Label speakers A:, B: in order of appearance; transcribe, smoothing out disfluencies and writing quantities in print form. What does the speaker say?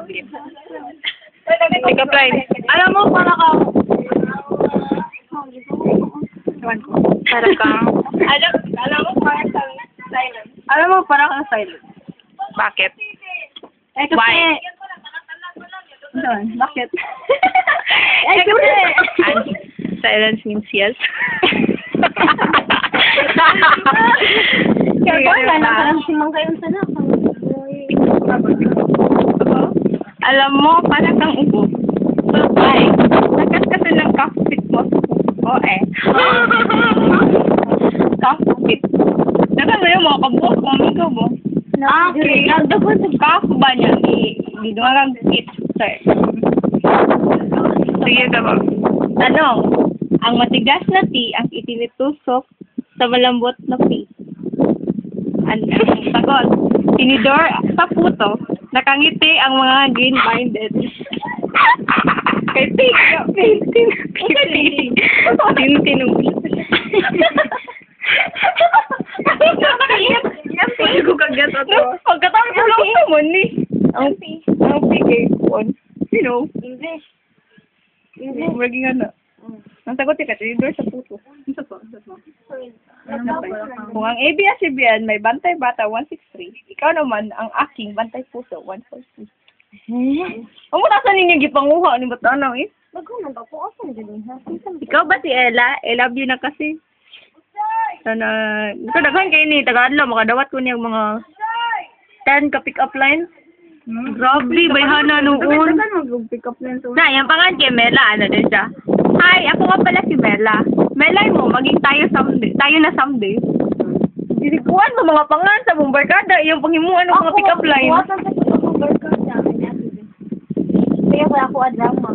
A: ulit. Pick up line. Alam mo, para ka... Ewan ko. Para kang...
B: Alam mo, parang silent.
A: Alam mo, para kang silent. Bakit?
B: Eh, kasi...
A: Why?
B: Doon, bakit?
A: Eh, kasi... Silence means yes.
B: Kaya ba, wala na parang simang kayong sana.
A: Alam mo, para kang ubo. So, why? Nakas kasi ng cockpit mo. Oo cockpit. Nakas na yung mga kabuok mo. Ikaw mo. Okay. Cock ba niya? Hindi naman kang it, sir. Sige, tama. Tanong. Ang matigas na tea ang itinitusok sa malambot na tea. Ang sagot. Tinidor sa puto. Nakangiti ang mga green-minded. Kay Tintinong. Pwede ko kagat ato. Pagkatapos ko lang naman ni. Ang pigay ko. You know.
B: English.
A: Maging ano. Ang sagot ka, tinidor sa puto. Isa po. Kung ang ABS-CBN may bantay bata 163, ikaw naman ang aking bantay puso 143. Ang matasan ninyo gipanguha ni ba't ano eh?
B: Nagkunan pa po ako din ha.
A: Ikaw ba si Ella? I love you na kasi. Sana, daghan kayo ni taga-adlaw, makadawat ko niyang mga 10 ka pick-up lines. Grabe, bayhana noon.
B: Mag-pick up lines.
A: Na, yung pangan kay Mela, ano din siya. Hi, ako nga pala si Mela. Melay mo, maging tayo na someday. Dinikuan mo mga pangan sa mong barkada, yung panghimuan ng mga pick-up lines.
B: Ako, buwatan sa pick-up barkada. Kaya wala ako adrama.